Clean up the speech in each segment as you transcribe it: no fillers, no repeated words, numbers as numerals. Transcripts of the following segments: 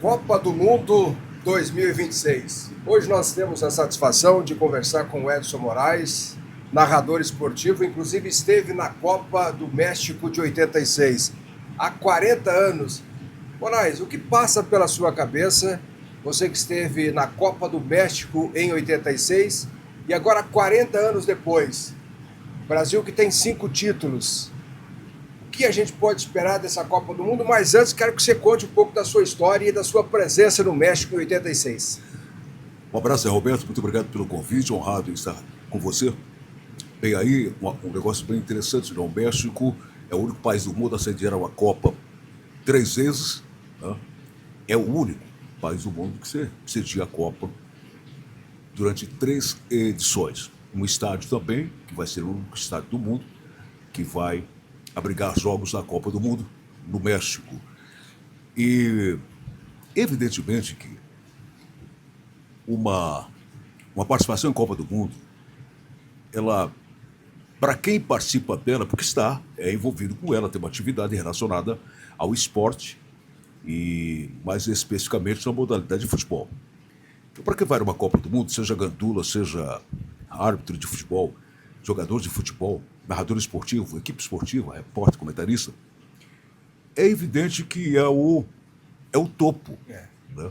Copa do Mundo 2026. Hoje nós temos a satisfação de conversar com o Edson Moraes, narrador esportivo, inclusive esteve na Copa do México de 86, há 40 anos. Moraes, o que passa pela sua cabeça, você que esteve na Copa do México em 86 e agora 40 anos depois, Brasil que tem 5 títulos, o que a gente pode esperar dessa Copa do Mundo? Mas antes, quero que você conte um pouco da sua história e da sua presença no México em 86. Um abraço, Roberto. Muito obrigado pelo convite. Honrado em estar com você. Bem, aí, um negócio bem interessante, né? O México é o único país do mundo a sediar uma Copa 3 vezes. Né? É o único país do mundo que cedia a Copa durante 3 edições. Um estádio também, que vai ser o único estádio do mundo, que vai abrigar jogos da Copa do Mundo no México. E, evidentemente, que uma participação em Copa do Mundo, ela, para quem participa dela, porque é envolvido com ela, tem uma atividade relacionada ao esporte e, mais especificamente, na modalidade de futebol. Então, para quem vai numa Copa do Mundo, seja gandula, seja árbitro de futebol, jogador de futebol, narrador esportivo, equipe esportiva, repórter, comentarista, é evidente que é o topo, né?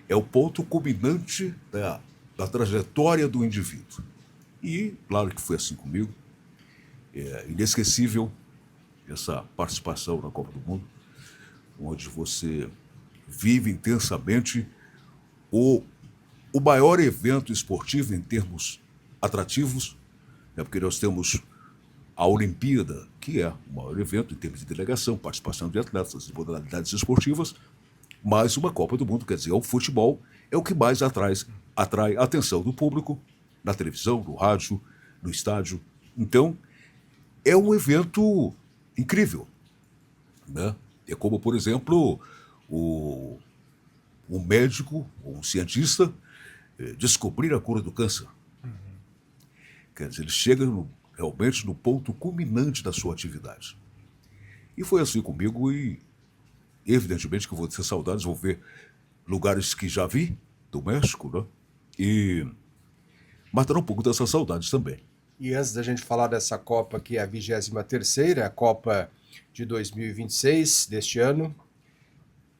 É o ponto culminante da trajetória do indivíduo. E, claro que foi assim comigo, é inesquecível essa participação na Copa do Mundo, onde você vive intensamente o maior evento esportivo em termos atrativos, né? Porque nós temos a Olimpíada, que é o maior evento em termos de delegação, participação de atletas de modalidades esportivas, mas uma Copa do Mundo, quer dizer, o futebol é o que mais atrai a atenção do público, na televisão, no rádio, no estádio. Então, é um evento incrível, né? É como, por exemplo, um médico, um cientista, descobrir a cura do câncer. Quer dizer, ele chega realmente no ponto culminante da sua atividade. E foi assim comigo e, evidentemente, que eu vou ter saudades, vou ver lugares que já vi do México, né? E matar um pouco dessas saudades também. E antes da gente falar dessa Copa, que é a 23ª, a Copa de 2026 deste ano,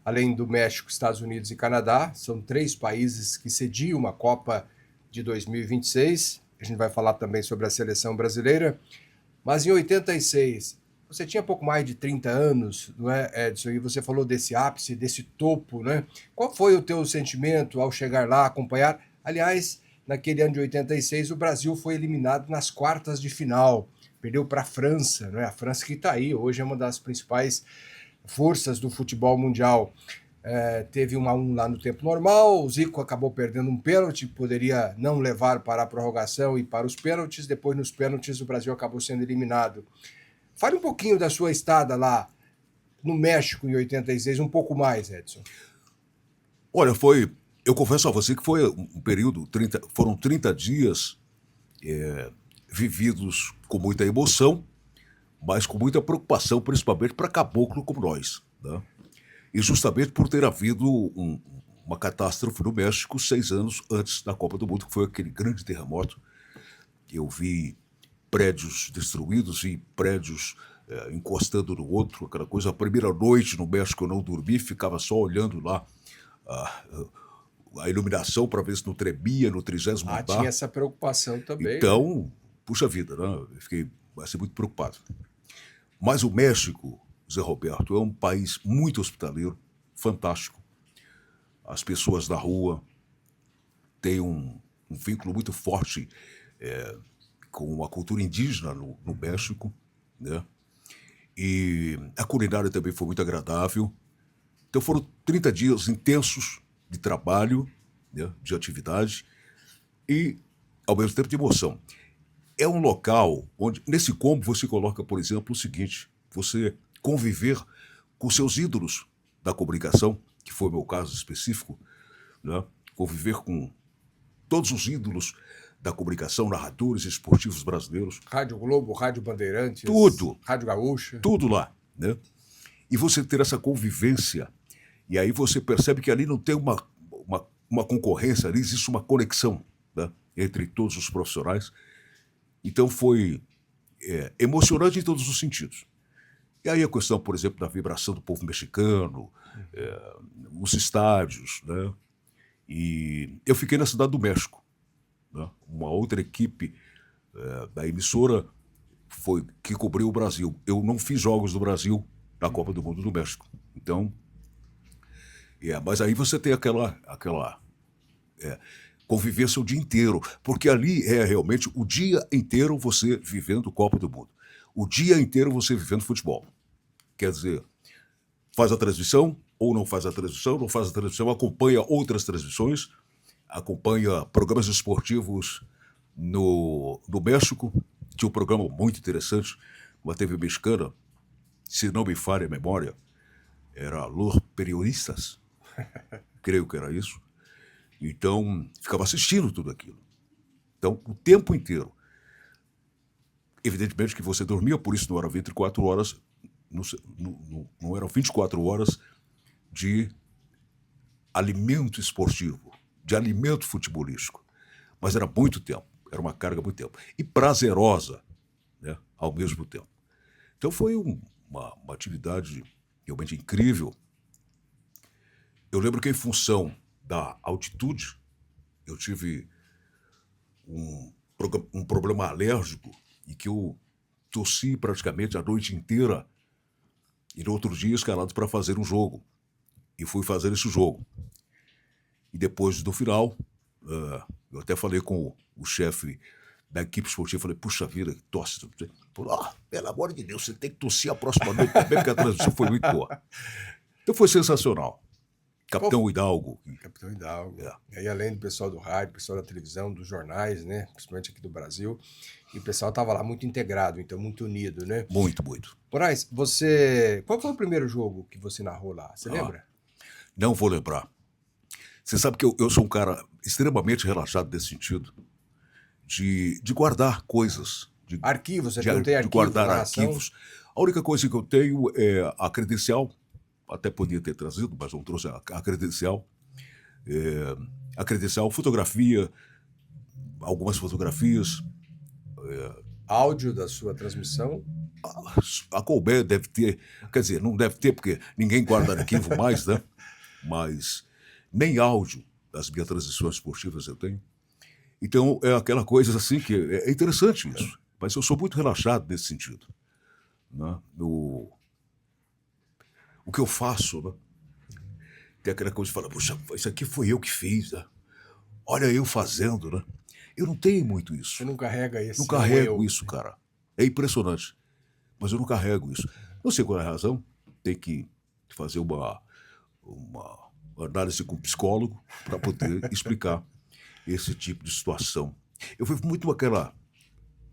além do México, Estados Unidos e Canadá, são 3 países que sediam uma Copa de 2026. A gente vai falar também sobre a seleção brasileira. Mas em 86, você tinha pouco mais de 30 anos, não é, Edson? E você falou desse ápice, desse topo, né? Qual foi o teu sentimento ao chegar lá, acompanhar? Aliás, naquele ano de 86, o Brasil foi eliminado nas quartas de final. Perdeu para a França, não é? A França que está aí, hoje é uma das principais forças do futebol mundial. Teve 1-1 lá no tempo normal, o Zico acabou perdendo um pênalti, poderia não levar para a prorrogação e para os pênaltis, depois nos pênaltis o Brasil acabou sendo eliminado. Fale um pouquinho da sua estada lá no México em 86, um pouco mais, Edson. Olha, eu confesso a você que foi um período, foram 30 dias vividos com muita emoção, mas com muita preocupação, principalmente para caboclo como nós, né? E justamente por ter havido uma catástrofe no México 6 anos antes da Copa do Mundo, que foi aquele grande terremoto. Eu vi prédios destruídos e prédios encostando no outro, aquela coisa. A primeira noite no México eu não dormi, ficava só olhando lá a iluminação para ver se não tremia no 30º andar. Tinha essa preocupação também. Então, né? Puxa vida, né? Eu fiquei muito preocupado. Mas o México, Zé Roberto, é um país muito hospitaleiro, fantástico. As pessoas da rua têm um vínculo muito forte com a cultura indígena no México, né? E a culinária também foi muito agradável. Então foram 30 dias intensos de trabalho, né? De atividade e, ao mesmo tempo, de emoção. É um local onde, nesse combo, você coloca, por exemplo, o seguinte: você conviver com seus ídolos da comunicação, que foi o meu caso específico, né? Conviver com todos os ídolos da comunicação, narradores esportivos brasileiros. Rádio Globo, Rádio Bandeirantes, tudo, Rádio Gaúcha. Tudo lá, né? E você ter essa convivência E aí você percebe que ali não tem uma concorrência, ali existe uma conexão, né, entre todos os profissionais. Então foi emocionante em todos os sentidos. E aí a questão, por exemplo, da vibração do povo mexicano, os estádios, né? E eu fiquei na Cidade do México, né? Uma outra equipe da emissora foi que cobriu o Brasil. Eu não fiz jogos do Brasil na Copa do Mundo do México. Então, mas aí você tem aquela convivência o dia inteiro, porque ali é realmente o dia inteiro você vivendo Copa do Mundo. O dia inteiro você vivendo futebol. Quer dizer, faz a transmissão ou não faz a transmissão, não faz a transmissão, acompanha outras transmissões, acompanha programas esportivos no México. Tinha um programa muito interessante, uma TV mexicana, se não me falha a memória, era Los Periodistas, creio que era isso. Então, ficava assistindo tudo aquilo. Então, o tempo inteiro. Evidentemente que você dormia, por isso não eram 24 horas, não eram 24 horas de alimento esportivo, de alimento futebolístico. Mas era muito tempo, era uma carga muito tempo. E prazerosa, né, ao mesmo tempo. Então foi uma atividade realmente incrível. Eu lembro que em função da altitude, eu tive um problema alérgico e que eu tossi praticamente a noite inteira e no outro dia escalado para fazer um jogo. E fui fazer esse jogo. E depois do final, eu até falei com o chefe da equipe esportiva, falei, puxa vida, tosse. Falou, pelo amor de Deus, você tem que tossir a próxima noite também, porque a transmissão foi muito boa. Então foi sensacional. Capitão Hidalgo. Capitão Hidalgo. E aí, além do pessoal do rádio, pessoal da televisão, dos jornais, né? Principalmente aqui do Brasil. E o pessoal estava lá muito integrado, então muito unido, né? Muito, muito. Moraes, qual foi o primeiro jogo que você narrou lá? Você lembra? Não vou lembrar. Você sabe que eu sou um cara extremamente relaxado nesse sentido, de guardar coisas. Arquivos, você não tem arquivo, de guardar arquivos. A única coisa que eu tenho é a credencial. Até podia ter trazido, mas não trouxe a credencial. A credencial, fotografia, algumas fotografias. Áudio da sua transmissão? A Colbert deve ter, quer dizer, não deve ter, porque ninguém guarda arquivo mais, né? Mas nem áudio das minhas transmissões esportivas eu tenho. Então, é aquela coisa assim que é interessante isso. Mas eu sou muito relaxado nesse sentido. Né? O que eu faço, né? Tem aquela coisa de falar, puxa, isso aqui foi eu que fiz, né? Olha eu fazendo, né? Eu não tenho muito isso. Você não carrega isso? Não carrego isso, cara. É impressionante. Mas eu não carrego isso. Não sei qual é a razão. Tem que fazer uma análise com um psicólogo para poder explicar esse tipo de situação. Eu fui muito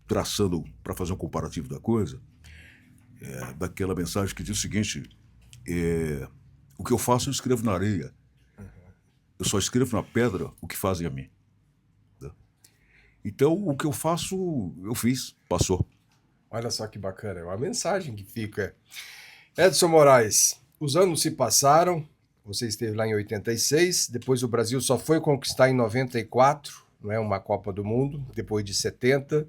traçando, para fazer um comparativo da coisa, daquela mensagem que diz o seguinte, o que eu faço eu escrevo na areia. Eu só escrevo na pedra o que fazem a mim. Então, o que eu faço, eu fiz, passou. Olha só que bacana, é uma mensagem que fica. Edson Moraes, os anos se passaram, você esteve lá em 86, depois o Brasil só foi conquistar em 94, não é, uma Copa do Mundo, depois de 70.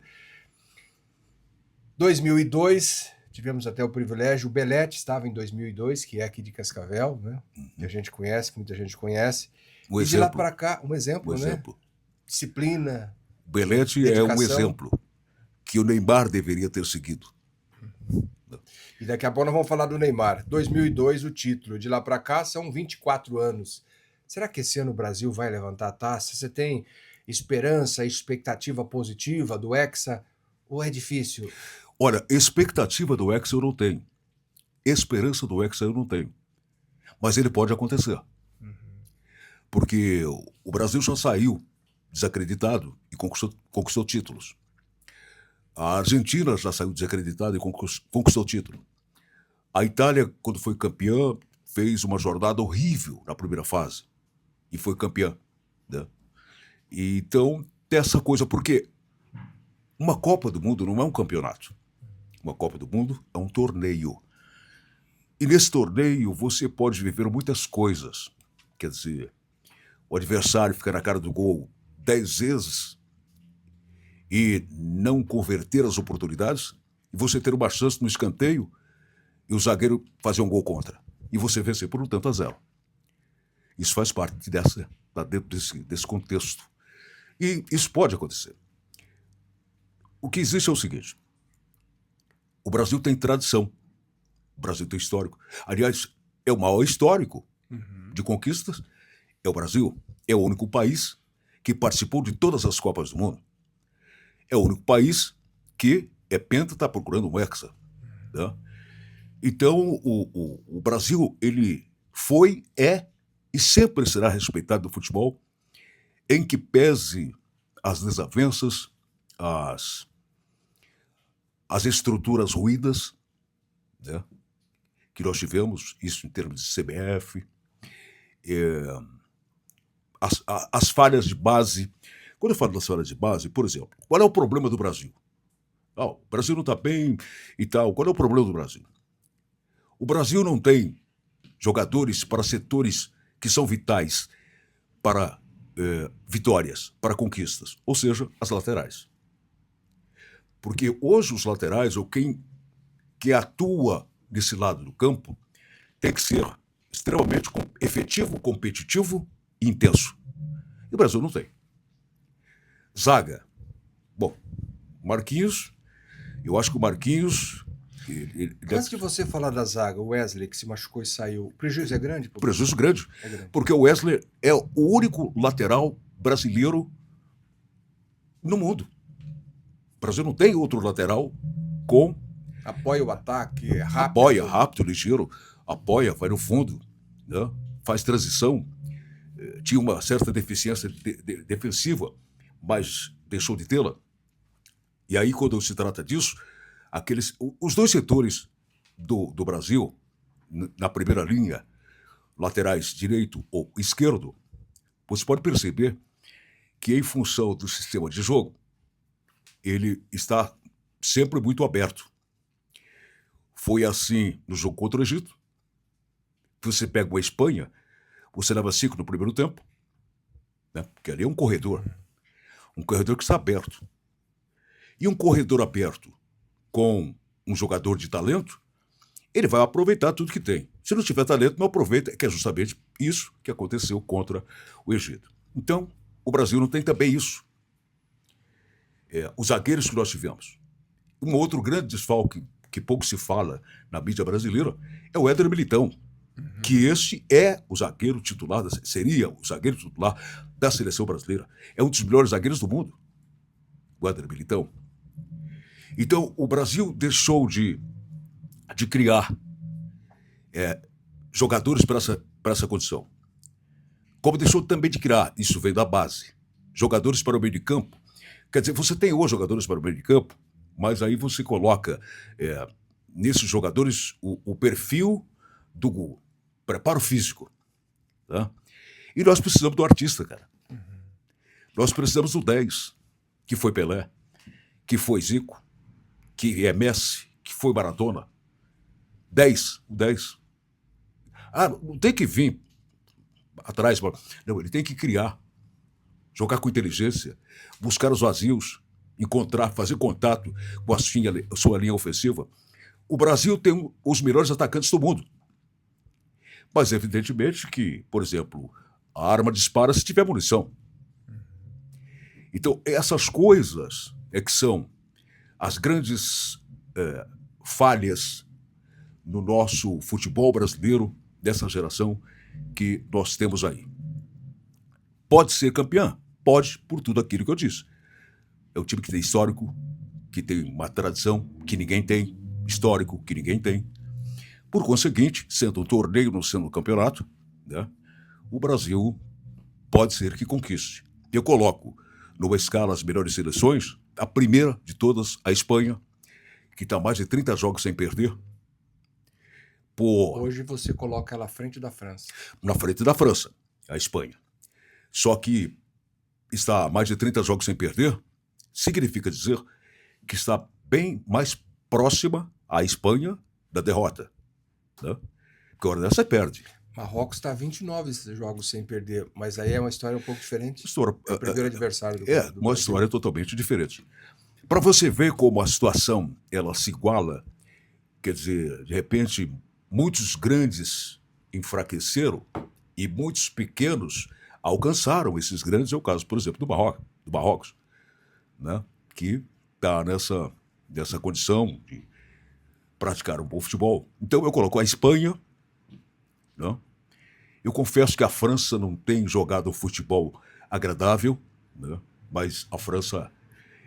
2002, tivemos até o privilégio, o Belete estava em 2002, que é aqui de Cascavel, né? Que a gente conhece, muita gente conhece. Um e exemplo. De lá para cá, um exemplo, né? Exemplo. Disciplina. O Belete é um exemplo que o Neymar deveria ter seguido. E daqui a pouco nós vamos falar do Neymar. 2002, o título. De lá para cá são 24 anos. Será que esse ano o Brasil vai levantar a taça? Você tem esperança, expectativa positiva do Hexa? Ou é difícil? Olha, expectativa do Hexa eu não tenho. Esperança do Hexa eu não tenho. Mas ele pode acontecer. Porque o Brasil já saiu desacreditado e conquistou títulos. A Argentina já saiu desacreditada e conquistou título. A Itália, quando foi campeã, fez uma jornada horrível na primeira fase e foi campeã. Né? E então, tem essa coisa, porque uma Copa do Mundo não é um campeonato. Uma Copa do Mundo é um torneio. E nesse torneio você pode viver muitas coisas. Quer dizer, o adversário fica na cara do gol 10 vezes e não converter as oportunidades, e você ter uma chance no escanteio e o zagueiro fazer um gol contra. E você vencer por 1-0. Isso faz parte tá dentro desse contexto. E isso pode acontecer. O que existe é o seguinte: o Brasil tem tradição, o Brasil tem histórico. Aliás, é o maior histórico de conquistas. É o Brasil. É o único país que participou de todas as Copas do Mundo. É o único país que é penta, está procurando um hexa. Né? Então, o Brasil, ele foi, é e sempre será respeitado no futebol, em que pese as desavenças, as estruturas ruídas, né, que nós tivemos, isso em termos de CBF, as falhas de base. Quando eu falo das falhas de base, por exemplo, qual é o problema do Brasil? O Brasil não está bem e tal. Qual é o problema do Brasil? O Brasil não tem jogadores para setores que são vitais para vitórias, para conquistas, ou seja, as laterais. Porque hoje os laterais, ou quem atua desse lado do campo, tem que ser extremamente efetivo, competitivo e intenso. E o Brasil não tem. Zaga. Bom, Marquinhos, eu acho que o Marquinhos... Antes de você falar da zaga, o Wesley, que se machucou e saiu, o prejuízo é grande? Prejuízo grande, porque o Wesley é o único lateral brasileiro no mundo. O Brasil não tem outro lateral com... Apoia o ataque, é rápido. Apoia, rápido, ligeiro, apoia, vai no fundo, né? Faz transição. Tinha uma certa deficiência defensiva, mas deixou de tê-la. E aí, quando se trata disso, os dois setores do Brasil, na primeira linha, laterais direito ou esquerdo, você pode perceber que, em função do sistema de jogo, ele está sempre muito aberto. Foi assim no jogo contra o Egito. Você pega uma Espanha, você leva 5 no primeiro tempo, né? Porque ali é um corredor que está aberto. E um corredor aberto com um jogador de talento, ele vai aproveitar tudo que tem. Se não tiver talento, não aproveita, que é justamente isso que aconteceu contra o Egito. Então, o Brasil não tem também isso. Os zagueiros que nós tivemos. Um outro grande desfalque, que pouco se fala na mídia brasileira, é o Éder Militão, que este é o zagueiro titular, seria o zagueiro titular da seleção brasileira. É um dos melhores zagueiros do mundo, o Éder Militão. Então, o Brasil deixou de criar jogadores para essa condição. Como deixou também de criar, isso vem da base, jogadores para o meio de campo. Quer dizer, você tem hoje jogadores para o meio de campo, mas aí você coloca nesses jogadores o perfil do preparo físico. Tá? E nós precisamos do artista, cara. Nós precisamos do 10, que foi Pelé, que foi Zico, que é Messi, que foi Maradona. O 10. Não tem que vir atrás. Não, ele tem que criar, jogar com inteligência, buscar os vazios, encontrar, fazer contato com a sua linha ofensiva. O Brasil tem os melhores atacantes do mundo. Mas, evidentemente, que, por exemplo, a arma dispara se tiver munição. Então, essas coisas que são as grandes falhas no nosso futebol brasileiro, dessa geração que nós temos aí. Pode ser campeã? Pode, por tudo aquilo que eu disse. É um time que tem histórico, que tem uma tradição que ninguém tem, histórico que ninguém tem. Por conseguinte, sendo um torneio, não sendo um campeonato, né, o Brasil pode ser que conquiste. Eu coloco numa escala as melhores seleções, a primeira de todas, a Espanha, que está mais de 30 jogos sem perder. Hoje você coloca ela à frente da França. Na frente da França, a Espanha. Só que está a mais de 30 jogos sem perder, significa dizer que está bem mais próxima à Espanha da derrota. né? Porque a hora dessa você perde. Marrocos está 29 jogos sem perder, mas aí é uma história um pouco diferente. História, É o primeiro adversário do uma Brasil. história totalmente diferente. Para você ver como a situação ela se iguala, quer dizer, de repente, muitos grandes enfraqueceram e muitos pequenos alcançaram esses grandes. É o caso, por exemplo, do Marrocos, né? Que está nessa condição de praticar um bom futebol. Então eu coloco a Espanha, né? Eu confesso que a França não tem jogado um futebol agradável, né? Mas a França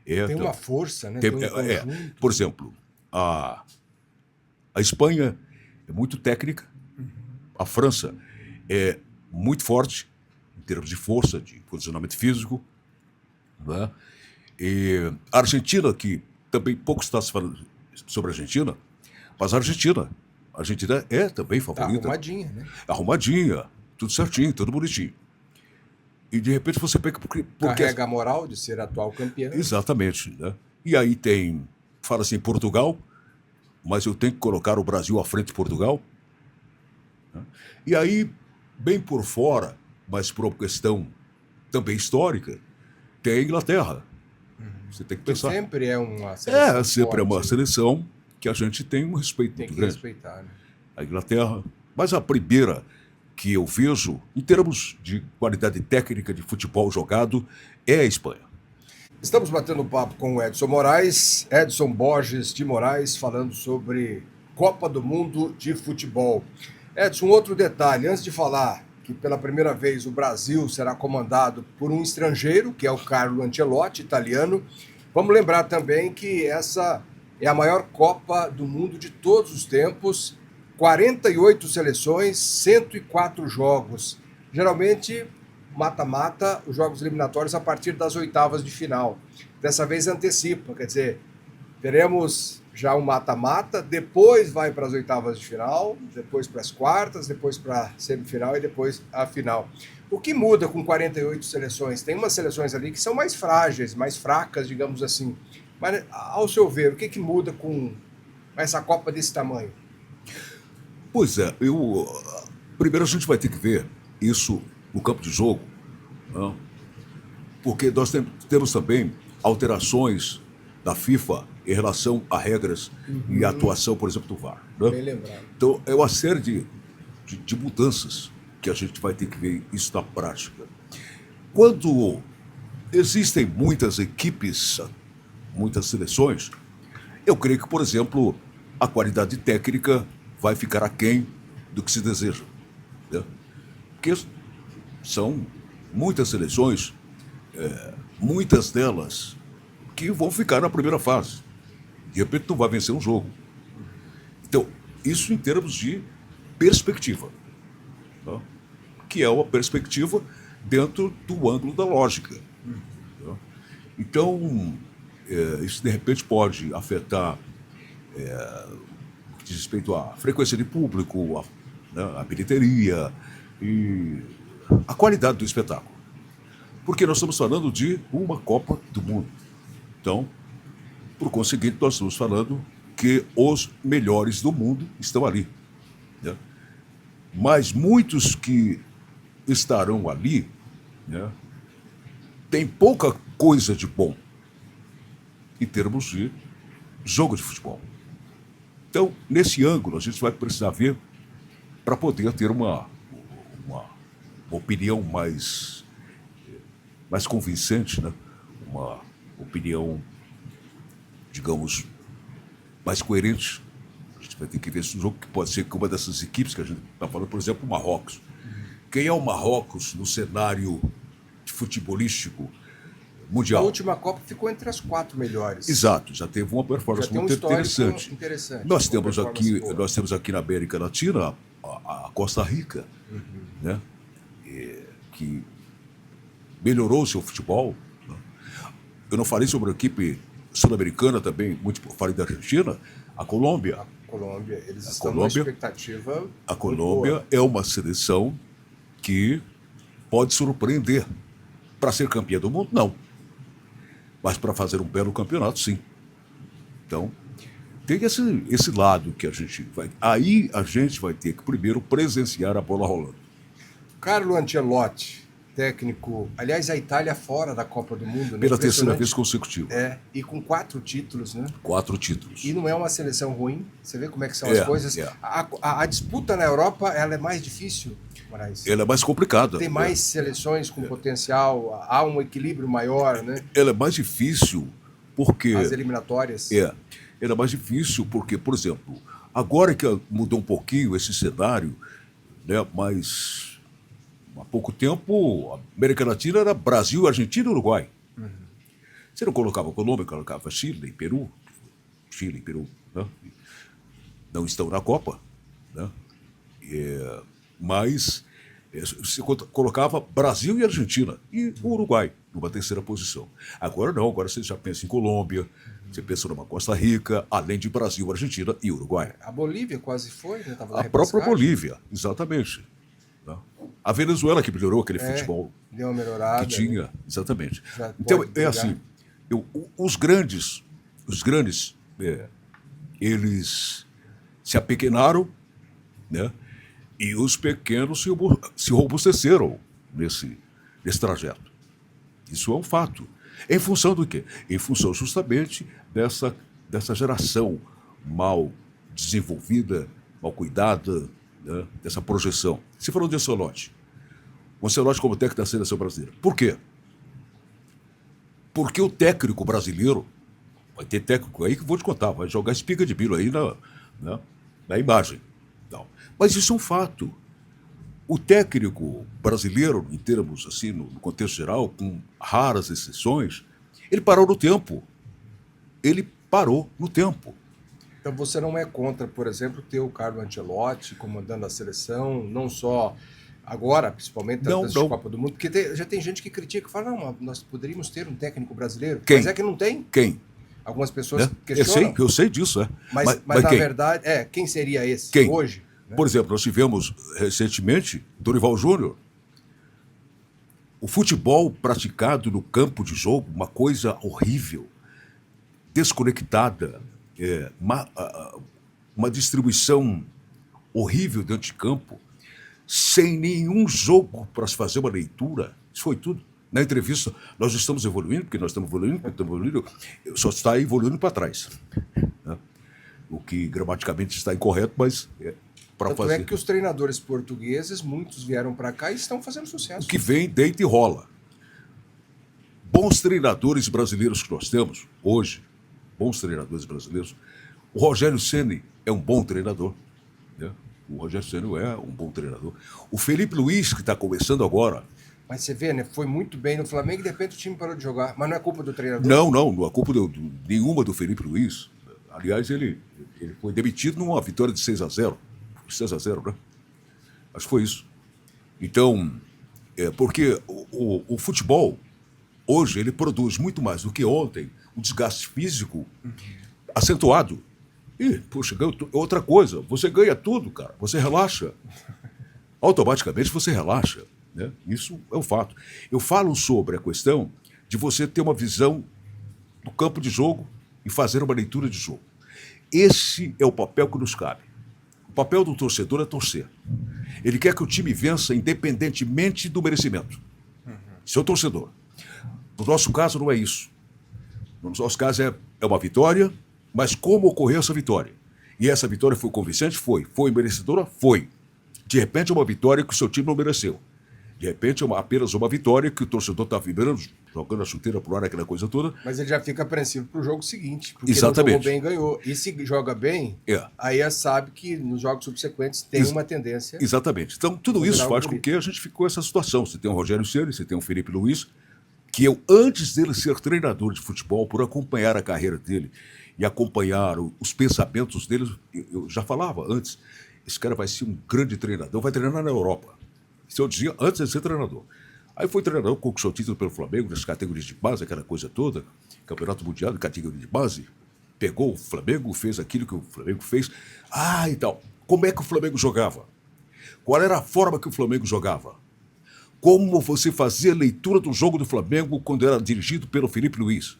Tem uma força, né? tem, Tem um conjunto. por exemplo, a Espanha é muito técnica, a França é muito forte em termos de força, de condicionamento físico, né? E a Argentina, que também pouco está se falando sobre a Argentina, mas a Argentina é também Tá favorita. arrumadinha, né? Arrumadinha, tudo certinho, tudo bonitinho. E de repente você pega porque Carrega a moral de ser atual campeão. exatamente, né? E aí fala assim, Portugal, mas eu tenho que colocar o Brasil à frente de Portugal, né? E aí, bem por fora, mas por uma questão também histórica, tem a Inglaterra. Você tem que Que pensar. sempre é uma seleção Sempre é uma forte, seleção que a gente tem um respeito tem muito que grande. respeitar, né? A Inglaterra. Mas a primeira que eu vejo, em termos de qualidade técnica de futebol jogado, é a Espanha. Estamos batendo papo com o Edson Moraes, Edson Borges de Moraes, falando sobre Copa do Mundo de futebol. Edson, um outro detalhe, antes de falar que pela primeira vez o Brasil será comandado por um estrangeiro, que é o Carlo Ancelotti, italiano, vamos lembrar também que essa é a maior Copa do Mundo de todos os tempos, 48 seleções, 104 jogos. Geralmente mata-mata os jogos eliminatórios a partir das oitavas de final. Dessa vez antecipa, quer dizer, teremos já um mata-mata, depois vai para as oitavas de final, depois para as quartas, depois para a semifinal e depois a final. O que muda com 48 seleções? Tem umas seleções ali que são mais frágeis, mais fracas, digamos assim. Mas, ao seu ver, o que muda com essa Copa desse tamanho? Pois é, primeiro a gente vai ter que ver isso no campo de jogo, né? Porque nós temos também alterações da FIFA em relação a regras e a atuação, por exemplo, do VAR, né? Bem lembrado. Então, é uma série de mudanças que a gente vai ter que ver isso na prática. Quando existem muitas equipes, muitas seleções, eu creio que, por exemplo, a qualidade técnica vai ficar aquém do que se deseja, né? Porque são muitas seleções, muitas delas que vão ficar na primeira fase. De repente não vai vencer um jogo. Então, isso em termos de perspectiva, tá? Que é uma perspectiva dentro do ângulo da lógica, tá? Então, isso de repente pode afetar o que diz respeito à frequência de público, né, a bilheteria e a qualidade do espetáculo. Porque nós estamos falando de uma Copa do Mundo. Então, por conseguinte, nós estamos falando que os melhores do mundo estão ali, né? Mas muitos que estarão ali, né, têm pouca coisa de bom em termos de jogo de futebol. Então, nesse ângulo, a gente vai precisar ver para poder ter uma opinião mais convincente, né? Uma opinião, digamos, mais coerente. A gente vai ter que ver esse jogo que pode ser que uma dessas equipes que a gente está falando, por exemplo, o Marrocos. Quem é o Marrocos no cenário futebolístico A mundial? última Copa ficou entre as 4 melhores. Exato, já teve uma performance Já tem um muito histórico interessante. Uma performance boa. Nós temos aqui na América Latina a Costa Rica, né? Que melhorou o seu futebol, né? Eu não falei sobre a equipe sul-americana também, falei da Argentina, a Colômbia. A Colômbia, eles A estão Colômbia- numa expectativa. A muito Colômbia boa. é uma seleção que pode surpreender. Para ser campeã do mundo, não. Mas para fazer um belo campeonato, sim. Então, tem esse lado que a gente vai... Aí a gente vai ter que primeiro presenciar a bola rolando. Carlo Ancelotti, técnico, aliás, a Itália fora da Copa do Mundo, né? Pela terceira vez consecutiva. E com 4 títulos, né? 4 títulos. E não é uma seleção ruim, você vê como é que são as coisas. A disputa na Europa, ela é mais difícil, Moraes. Ela é mais complicada. Tem mais seleções com potencial, há um equilíbrio maior, né? Ela é mais difícil porque... As eliminatórias. Ela é mais difícil porque, por exemplo, agora que mudou um pouquinho esse cenário, né, mas há pouco tempo a América Latina era Brasil, Argentina e Uruguai. Você não colocava Colômbia, colocava Chile e Peru. Chile e Peru, né? Não estão na Copa, né? Mas você colocava Brasil e Argentina e o Uruguai numa terceira posição. Agora não, agora você já pensa em Colômbia, você pensa numa Costa Rica, além de Brasil, Argentina e Uruguai. A Bolívia quase foi, né? A própria Bolívia, exatamente. Né? A Venezuela que melhorou aquele futebol deu uma melhorada, que tinha, né? exatamente. Então, assim, os grandes, eles se apequenaram, né? E os pequenos se robusteceram nesse trajeto. Isso é um fato. Em função do quê? Em função justamente dessa geração mal desenvolvida, mal cuidada, né? Dessa projeção. Você falou de Ancelotti. O Ancelotti como técnico da seleção brasileira. Por quê? Porque o técnico brasileiro, vai ter técnico aí que vou te contar, vai jogar espiga de milho aí na imagem. Não. Mas isso é um fato. O técnico brasileiro, em termos assim, no contexto geral, com raras exceções, ele parou no tempo. Ele parou no tempo. Então você não é contra, por exemplo, ter o Carlo Ancelotti comandando a seleção, não só agora, principalmente na Copa do Mundo, porque já tem gente que critica e fala, não, nós poderíamos ter um técnico brasileiro. Quem? Mas é que não tem. Quem? Algumas pessoas questionam. Eu sei disso. Mas na verdade, quem seria esse hoje? Né? Por exemplo, nós tivemos recentemente Dorival Júnior. O futebol praticado no campo de jogo, uma coisa horrível, desconectada, uma distribuição horrível dentro de campo, sem nenhum jogo para se fazer uma leitura. Isso foi tudo. Na entrevista, nós estamos evoluindo, porque nós estamos evoluindo, só está evoluindo para trás. Né? O que gramaticamente está incorreto, mas para fazer. Tanto é que os treinadores portugueses, muitos vieram para cá e estão fazendo sucesso. O que vem, deita e rola. Bons treinadores brasileiros que nós temos hoje, bons treinadores brasileiros. O Rogério Ceni é um bom treinador. Né? O Rogério Ceni é um bom treinador. O Felipe Luiz, que está começando agora. Mas você vê, né? Foi muito bem no Flamengo e de repente o time parou de jogar. Mas não é culpa do treinador? Não é culpa nenhuma do Felipe Luiz. Aliás, ele foi demitido numa vitória de 6-0. 6-0, né? Acho que foi isso. Então, porque o futebol, hoje, ele produz muito mais do que ontem um desgaste físico acentuado. E, puxa, outra coisa, você ganha tudo, cara. Você relaxa. Automaticamente você relaxa. Né? Isso é um fato. Eu falo sobre a questão de você ter uma visão do campo de jogo e fazer uma leitura de jogo. Esse é o papel que nos cabe. O papel do torcedor é torcer. Ele quer que o time vença independentemente do merecimento. Esse é o torcedor. No nosso caso não é isso. No nosso caso é uma vitória, mas como ocorreu essa vitória? E essa vitória foi convincente? Foi. Foi merecedora? Foi. De repente é uma vitória que o seu time não mereceu. De repente é apenas uma vitória que o torcedor está vibrando, jogando a chuteira pro ar, aquela coisa toda. Mas ele já fica apreensivo pro jogo seguinte. Porque exatamente. Não jogou bem, ganhou. E se joga bem, aí sabe que nos jogos subsequentes tem uma tendência. Exatamente. Então tudo isso faz com que a gente fique com essa situação. Você tem o Rogério Ceni, você tem o Felipe Luiz, que eu, antes dele ser treinador de futebol, por acompanhar a carreira dele e acompanhar os pensamentos dele, eu já falava antes, esse cara vai ser um grande treinador, vai treinar na Europa. Isso eu dizia antes de ser treinador. Aí foi treinador, conquistou o título pelo Flamengo, nas categorias de base, aquela coisa toda, campeonato mundial de categoria de base, pegou o Flamengo, fez aquilo que o Flamengo fez. E tal. Como é que o Flamengo jogava? Qual era a forma que o Flamengo jogava? Como você fazia a leitura do jogo do Flamengo quando era dirigido pelo Felipe Luiz?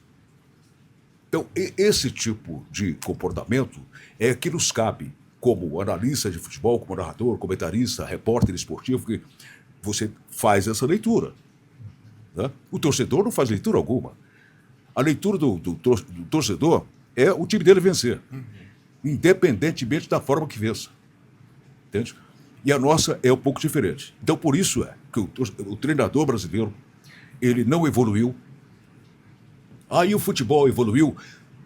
Então, esse tipo de comportamento é que nos cabe, como analista de futebol, como narrador, comentarista, repórter esportivo, que você faz essa leitura. Né? O torcedor não faz leitura alguma. A leitura do torcedor é o time dele vencer, independentemente da forma que vença. Entende? E a nossa é um pouco diferente. Então, por isso é que o treinador brasileiro ele não evoluiu. Aí o futebol evoluiu.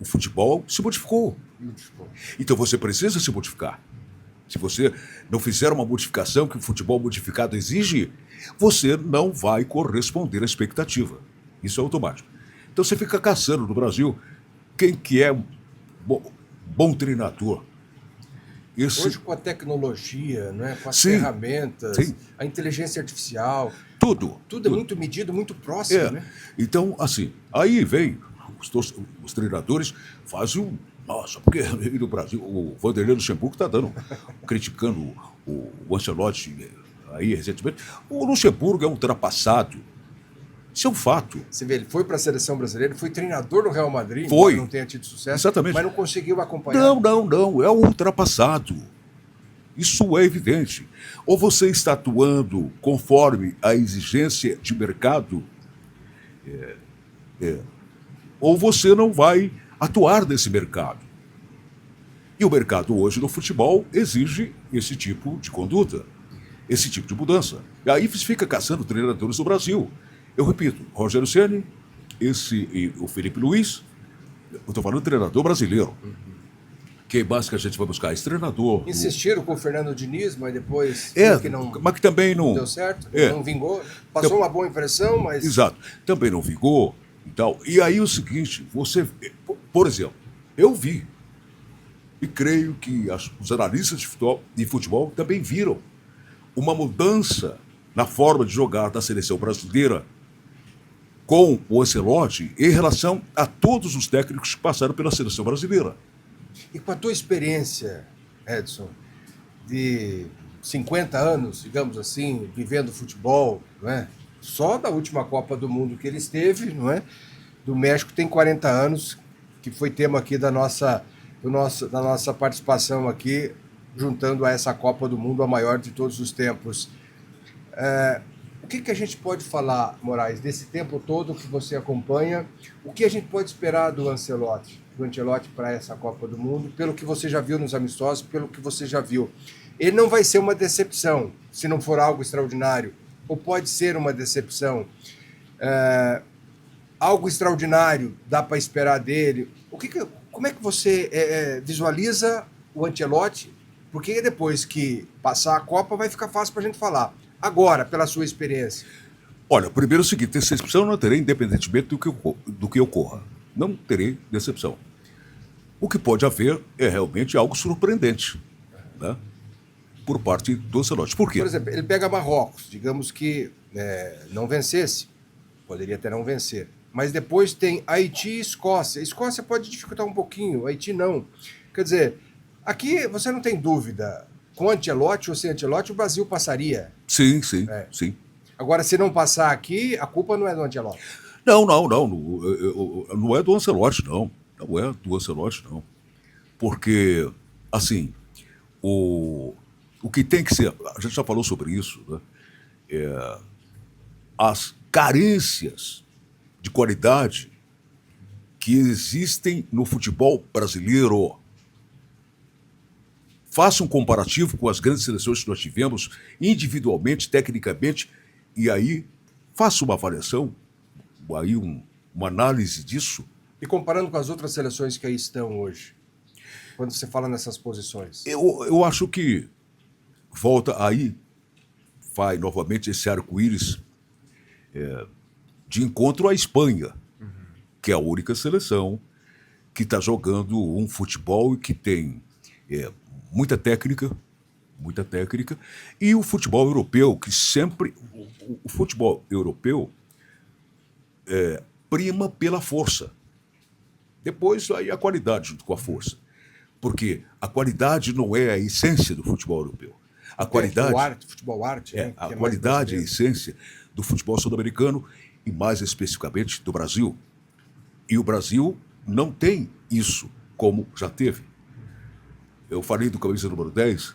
O futebol se modificou. Então você precisa se modificar. Se você não fizer uma modificação que o futebol modificado exige, você não vai corresponder à expectativa. Isso é automático. Então você fica caçando no Brasil quem que é bom treinador. Hoje com a tecnologia, né, com as Sim, ferramentas, sim. a inteligência artificial, Tudo. tudo é muito medido, muito próximo, né? Então, assim, aí vem os treinadores fazem um... Nossa, porque no Brasil o Vanderlei Luxemburgo está criticando o Ancelotti aí recentemente. O Luxemburgo é um ultrapassado. Isso é um fato. Você vê, ele foi para a seleção brasileira, foi treinador no Real Madrid, Foi. Não tenha tido sucesso, Exatamente. mas não conseguiu acompanhar. Não, é um ultrapassado. Isso é evidente. Ou você está atuando conforme a exigência de mercado, ou você não vai atuar nesse mercado. E o mercado hoje no futebol exige esse tipo de conduta, esse tipo de mudança. E aí fica caçando treinadores do Brasil. Eu repito, Rogério Ceni, e o Felipe Luiz, eu estou falando de treinador brasileiro. Quem mais que a gente vai buscar? Esse treinador. Insistiram com o Fernando Diniz, mas depois que não, mas que também não deu certo, É. não vingou. Passou uma boa impressão, mas... Exato. Também não vingou e tal. E aí o seguinte, você... Por exemplo, eu vi, e creio que os analistas de futebol também viram, uma mudança na forma de jogar da seleção brasileira com o Ancelotti em relação a todos os técnicos que passaram pela seleção brasileira. E com a tua experiência, Edson, de 50 anos, digamos assim, vivendo futebol, não é? Só da última Copa do Mundo que ele esteve, não é? Do México tem 40 anos, que foi tema aqui da nossa participação aqui, juntando a essa Copa do Mundo, a maior de todos os tempos. O que a gente pode falar, Moraes, desse tempo todo que você acompanha? O que a gente pode esperar do Ancelotti para essa Copa do Mundo, pelo que você já viu nos amistosos, pelo que você já viu? Ele não vai ser uma decepção, se não for algo extraordinário, ou pode ser uma decepção. Algo extraordinário dá para esperar dele? Como é que você visualiza o Ancelotti? Porque depois que passar a Copa vai ficar fácil para a gente falar. Agora, pela sua experiência. Olha, primeiro é o seguinte, decepção eu não terei independentemente do que ocorra. Não terei decepção. O que pode haver é realmente algo surpreendente, né? Por parte do Ancelotti. Por quê? Por exemplo, ele pega Marrocos, digamos que não vencesse, poderia até não vencer. Mas depois tem Haiti e Escócia. A Escócia pode dificultar um pouquinho, Haiti não. Quer dizer, aqui você não tem dúvida, com Ancelotti ou sem Ancelotti, o Brasil passaria. Sim. Agora, se não passar aqui, a culpa não é do Ancelotti. Não é do Ancelotti, não. Não é do Ancelotti, não. Porque, assim, o que tem que ser... A gente já falou sobre isso, né? As carências de qualidade que existem no futebol brasileiro. Faça um comparativo com as grandes seleções que nós tivemos, individualmente, tecnicamente, e aí faça uma avaliação, aí uma análise disso. E comparando com as outras seleções que aí estão hoje, quando você fala nessas posições? Eu acho que volta aí, vai novamente esse arco-íris de encontro à Espanha, que é a única seleção que está jogando um futebol que tem muita técnica, e o futebol europeu, que sempre... O futebol europeu prima pela força. Depois aí a qualidade junto com a força. Porque a qualidade não é a essência do futebol europeu. A qualidade... Futebol arte, né? A qualidade e a essência do futebol sul-americano e mais especificamente do Brasil. E o Brasil não tem isso como já teve. Eu falei do camisa número 10.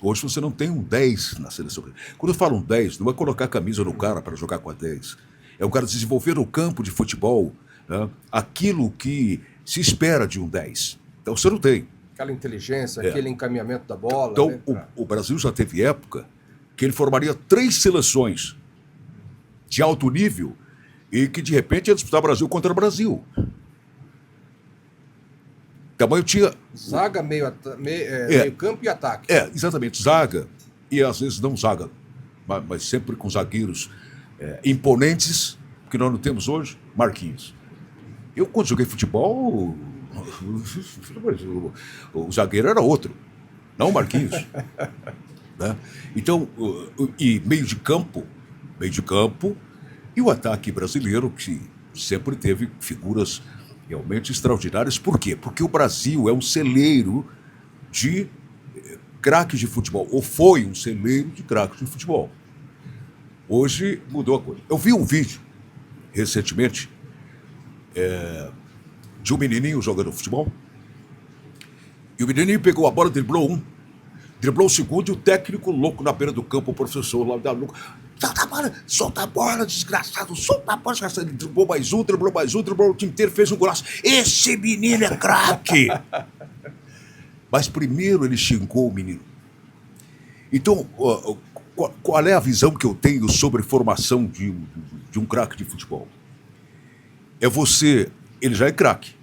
Hoje você não tem um 10 na seleção. Quando eu falo um 10, não é colocar a camisa no cara para jogar com a 10. É o cara desenvolver no campo de futebol, né, aquilo que se espera de um 10. Então você não tem. Aquela inteligência, aquele encaminhamento da bola. Então né, o Brasil já teve época que ele formaria 3 seleções de alto nível e que de repente ia disputar Brasil contra o Brasil. Tamanho tinha. Zaga, meio campo e ataque. Exatamente, zaga. E às vezes não zaga, mas sempre com zagueiros imponentes, que nós não temos hoje, Marquinhos. Eu, quando joguei futebol, o zagueiro era outro, não o Marquinhos. Né? Então, e meio de campo, e o ataque brasileiro, que sempre teve figuras realmente extraordinárias. Por quê? Porque o Brasil é um celeiro de craques de futebol, ou foi um celeiro de craques de futebol. Hoje mudou a coisa. Eu vi um vídeo, recentemente, de um menininho jogando futebol, e o menininho pegou a bola, driblou o segundo, e o técnico louco na beira do campo, o professor lá, louco, solta a bola, desgraçado, solta a bola, desgraçado. Ele driblou mais um, driblou o time inteiro, fez um golaço. Esse menino é craque! Mas primeiro ele xingou o menino. Então, qual é a visão que eu tenho sobre formação de um craque de futebol? Ele já é craque.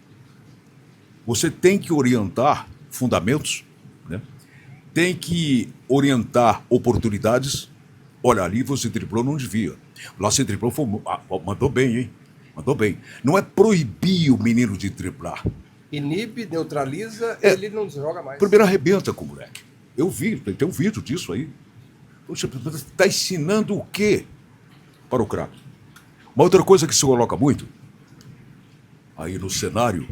Você tem que orientar fundamentos, né? Tem que orientar oportunidades. Olha, ali você driblou, não devia. Lá você driblou, mandou bem, hein? Mandou bem. Não é proibir o menino de driblar. Inibe, neutraliza, ele não joga mais. Primeiro arrebenta com o moleque. Eu vi, tem um vídeo disso aí. Você está ensinando o quê para o craque? Uma outra coisa que se coloca muito aí no cenário,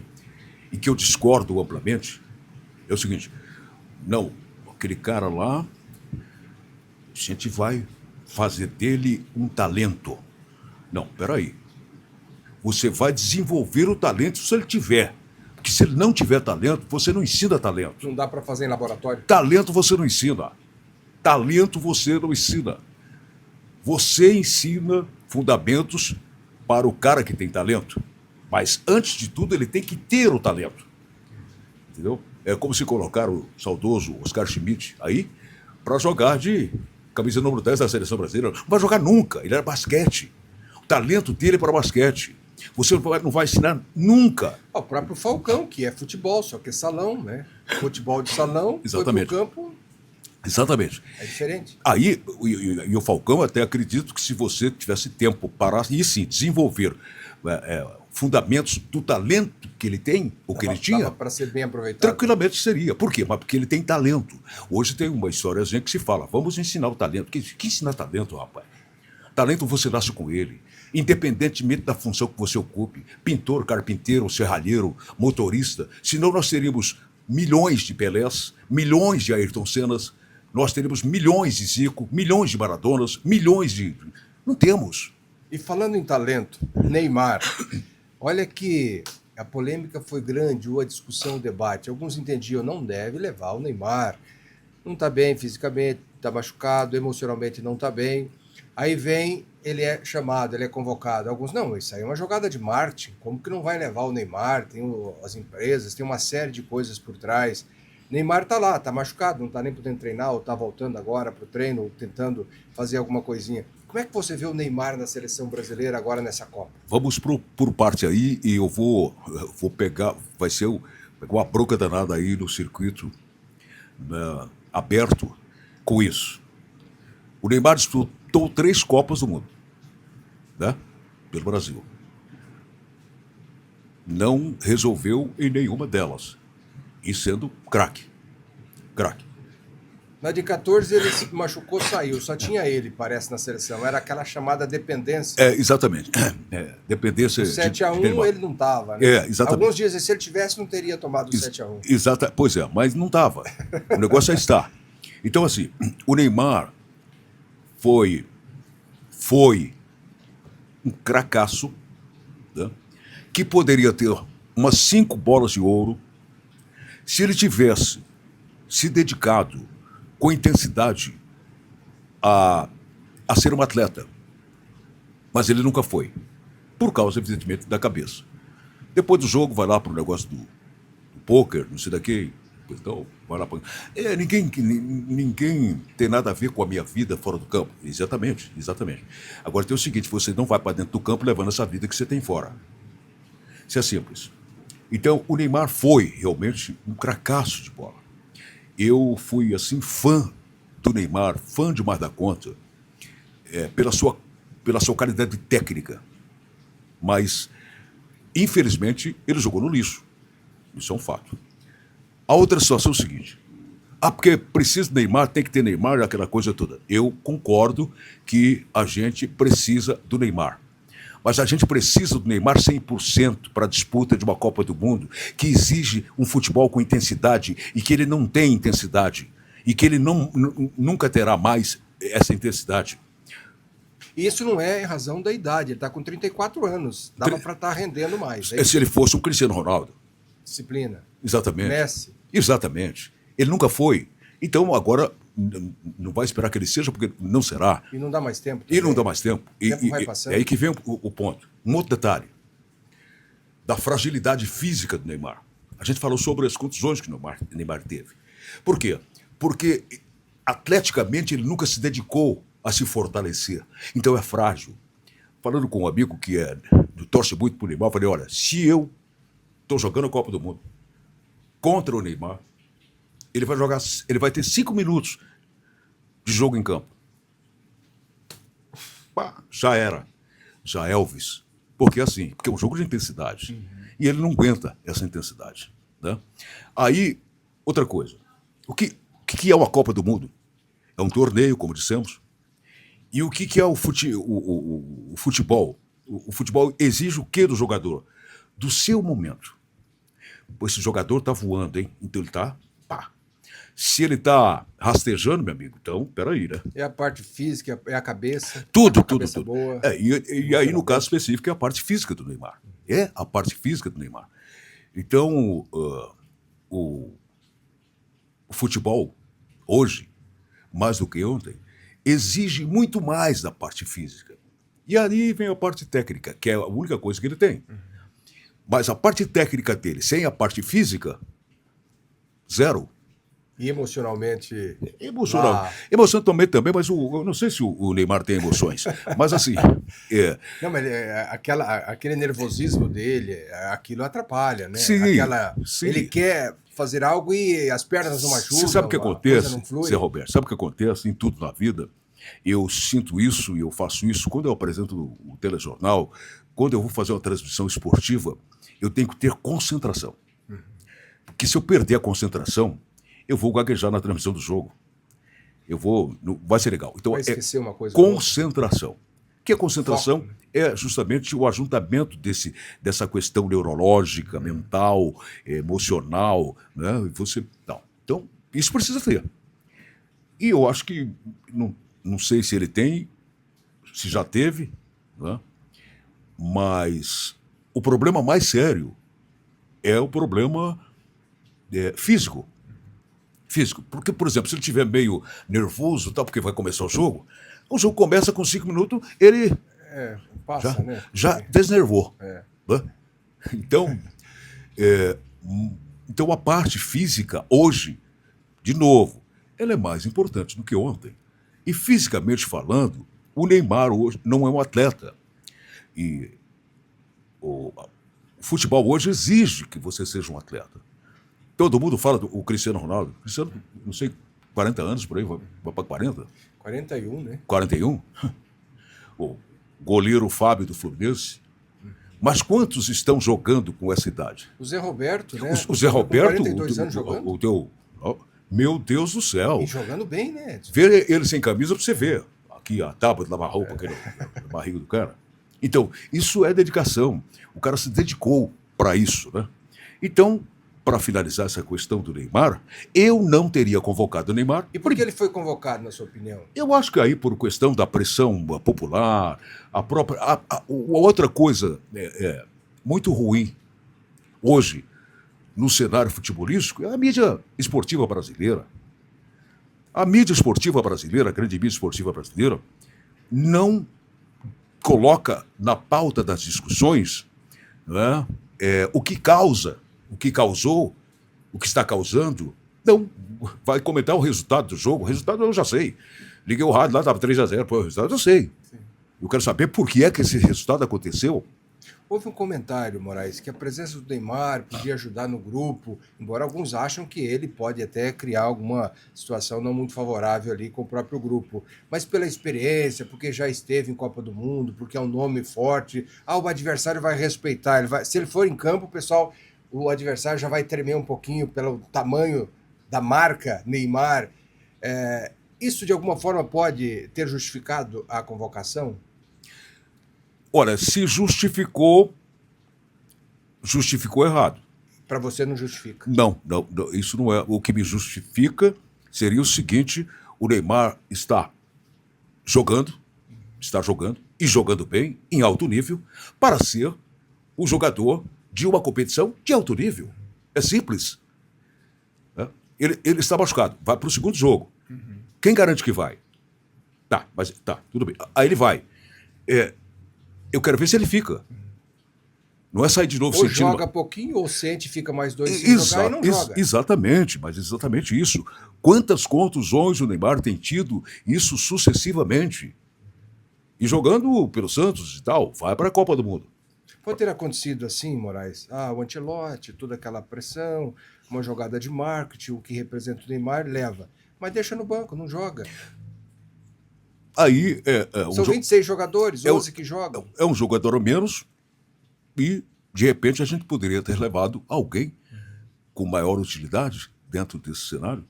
e que eu discordo amplamente, é o seguinte: não, aquele cara lá, a gente vai fazer dele um talento. Não, peraí. Você vai desenvolver o talento se ele tiver. Porque se ele não tiver talento, você não ensina talento. Não dá para fazer em laboratório? Talento você não ensina. Talento você não ensina. Você ensina fundamentos para o cara que tem talento. Mas, antes de tudo, ele tem que ter o talento. Entendeu? É como se colocar o saudoso Oscar Schmidt aí para jogar de camisa número 10 da seleção brasileira. Não vai jogar nunca. Ele era basquete. O talento dele é para basquete. Você não vai ensinar nunca. O próprio Falcão, que é futebol, só que é salão, né? Futebol de salão, exatamente. Foi pro campo. Exatamente. É diferente. Aí, e o Falcão, até acredito que se você tivesse tempo para, e sim, desenvolver fundamentos do talento que ele tem, ou que ele tinha, para ser bem aproveitado. Tranquilamente seria. Por quê? Mas porque ele tem talento. Hoje tem uma historiazinha que se fala, vamos ensinar o talento. Que ensinar talento, rapaz? Talento você nasce com ele, independentemente da função que você ocupe. Pintor, carpinteiro, serralheiro, motorista. Senão nós teríamos milhões de Pelés, milhões de Ayrton Sennas, nós teríamos milhões de Zico, milhões de Maradonas, milhões de... Não temos. E falando em talento, Neymar, olha que a polêmica foi grande, a discussão, o debate. Alguns entendiam, não deve levar o Neymar. Não está bem fisicamente, está machucado, emocionalmente não está bem. Aí vem, ele é chamado, ele é convocado. Alguns, não, isso aí é uma jogada de marketing. Como que não vai levar o Neymar? Tem as empresas, tem uma série de coisas por trás. Neymar está lá, está machucado, não está nem podendo treinar, ou está voltando agora para o treino, ou tentando fazer alguma coisinha. Como é que você vê o Neymar na seleção brasileira agora nessa Copa? Vamos por parte aí, e eu vou pegar, vai ser uma bronca danada aí no circuito aberto com isso. O Neymar disputou 3 Copas do Mundo, né? Pelo Brasil. Não resolveu em nenhuma delas. E sendo craque. Craque. Na de 14 ele se machucou, saiu. Só tinha ele, parece, na seleção. Era aquela chamada dependência. Exatamente. Dependência o 7-1 ele não estava, né? Exatamente. Alguns dizem, se ele tivesse, não teria tomado o 7-1. Pois é, mas não estava. O negócio é estar. Então, assim, o Neymar foi um cracaço, né, que poderia ter umas 5 bolas de ouro se ele tivesse se dedicado com intensidade a ser um atleta. Mas ele nunca foi. Por causa, evidentemente, da cabeça. Depois do jogo, vai lá para o negócio do pôquer, não sei daqui. Então, vai lá pra... ninguém tem nada a ver com a minha vida fora do campo. Exatamente, exatamente. Agora tem o seguinte, você não vai para dentro do campo levando essa vida que você tem fora. Isso é simples. Então, o Neymar foi realmente um cracaço de bola. Eu fui, assim, fã do Neymar, fã demais da conta, pela sua qualidade técnica. Mas, infelizmente, ele jogou no lixo. Isso é um fato. A outra situação é o seguinte. Porque precisa de Neymar, tem que ter Neymar, aquela coisa toda. Eu concordo que a gente precisa do Neymar. Mas a gente precisa do Neymar 100% para a disputa de uma Copa do Mundo, que exige um futebol com intensidade e que ele não tem intensidade. E que ele nunca terá mais essa intensidade. Isso não é em razão da idade. Ele está com 34 anos. Dava para estar rendendo mais. Se ele fosse um Cristiano Ronaldo. Disciplina. Exatamente. Messi. Exatamente. Ele nunca foi. Então, agora, não vai esperar que ele seja, porque não será. E não dá mais tempo. Também. E não dá mais tempo. O tempo vai passando. É aí que vem o ponto. Um outro detalhe. Da fragilidade física do Neymar. A gente falou sobre as contusões que o Neymar teve. Por quê? Porque, atleticamente, ele nunca se dedicou a se fortalecer. Então, é frágil. Falando com um amigo que torce muito pro Neymar, eu falei, olha, se eu estou jogando a Copa do Mundo contra o Neymar, ele vai ter 5 minutos de jogo em campo. Pá, já era. Já Elvis. Porque é um jogo de intensidade. E ele não aguenta essa intensidade. Né? Aí, outra coisa. O que é uma Copa do Mundo? É um torneio, como dissemos. E o que é o futebol? O futebol exige o quê do jogador? Do seu momento. Esse jogador está voando, hein? Então ele está, pá. Se ele está rastejando, meu amigo, então, peraí, né? É a parte física, é a cabeça. Tudo. Boa. E aí, no caso específico, é a parte física do Neymar. É a parte física do Neymar. Então, o futebol, hoje, mais do que ontem, exige muito mais da parte física. E aí vem a parte técnica, que é a única coisa que ele tem. Mas a parte técnica dele, sem a parte física, zero. E emocionalmente... Emocionalmente também, mas eu não sei se o Neymar tem emoções. Mas assim... Não, mas aquele nervosismo dele, aquilo atrapalha, né? Sim. Ele quer fazer algo e as pernas não ajudam. Você sabe o que acontece, Zé Roberto? Sabe o que acontece em tudo na vida? Eu sinto isso e eu faço isso quando eu apresento o telejornal, quando eu vou fazer uma transmissão esportiva, eu tenho que ter concentração. Porque se eu perder a concentração, eu vou gaguejar na transmissão do jogo. Não vai ser legal. Então, vai esquecer uma coisa. Concentração. O que é concentração? Foco. É justamente o ajuntamento dessa questão neurológica, mental, emocional. Né? Então, isso precisa ter. E eu acho que, não sei se ele tem, se já teve, né? Mas o problema mais sério é o problema físico. Porque, por exemplo, se ele estiver meio nervoso, porque vai começar o jogo começa com 5 minutos, ele passa, né? Já desnervou. É. Né? Então, a parte física, hoje, de novo, ela é mais importante do que ontem. E, fisicamente falando, o Neymar hoje não é um atleta. E o futebol hoje exige que você seja um atleta. Todo mundo fala do Cristiano Ronaldo. Cristiano, não sei, 40 anos por aí, vai para 40? 41, né? 41? O goleiro Fábio do Fluminense. Mas quantos estão jogando com essa idade? O Zé Roberto, né? O Zé Roberto, 42 anos jogando. Meu Deus do céu. E jogando bem, né? Ver ele sem camisa para você ver. Aqui a tábua de lavar roupa aqui na barriga do cara. Então, isso é dedicação. O cara se dedicou para isso, né? Então, para finalizar essa questão do Neymar, eu não teria convocado o Neymar. E por que ele foi convocado, na sua opinião? Eu acho que aí por questão da pressão popular, a outra coisa muito ruim hoje no cenário futebolístico é a mídia esportiva brasileira. A mídia esportiva brasileira, a grande mídia esportiva brasileira, não coloca na pauta das discussões, né, o que causa, o que causou, o que está causando. Não, vai comentar o resultado do jogo. O resultado eu já sei. Liguei o rádio lá, estava 3-0. Pô, o resultado eu sei. Sim. Eu quero saber por que é que esse resultado aconteceu. Houve um comentário, Moraes, que a presença do Neymar podia ajudar no grupo, embora alguns acham que ele pode até criar alguma situação não muito favorável ali com o próprio grupo. Mas pela experiência, porque já esteve em Copa do Mundo, porque é um nome forte, o adversário vai respeitar. Se ele for em campo, o adversário já vai tremer um pouquinho pelo tamanho da marca Neymar. Isso de alguma forma pode ter justificado a convocação? Olha, se justificou errado. Para você não justifica? Não, isso não é. O que me justifica seria o seguinte: o Neymar está jogando e jogando bem, em alto nível, para ser o jogador de uma competição de alto nível. É simples. Ele está machucado, vai para o segundo jogo. Uhum. Quem garante que vai? Tá, tudo bem. Aí ele vai. Eu quero ver se ele fica. Não é sair de novo ou joga pouquinho, ou sente, fica mais 2 sem jogar e não joga. Exatamente, mas exatamente isso. Quantas contusões o Neymar tem tido, isso sucessivamente. E jogando pelo Santos e tal, vai para a Copa do Mundo. Pode ter acontecido assim, Moraes? O Ancelotti, toda aquela pressão, uma jogada de marketing, o que representa o Neymar, leva. Mas deixa no banco, não joga. Aí são 26 jogadores, 11 que jogam. É um jogador a menos e, de repente, a gente poderia ter levado alguém com maior utilidade dentro desse cenário.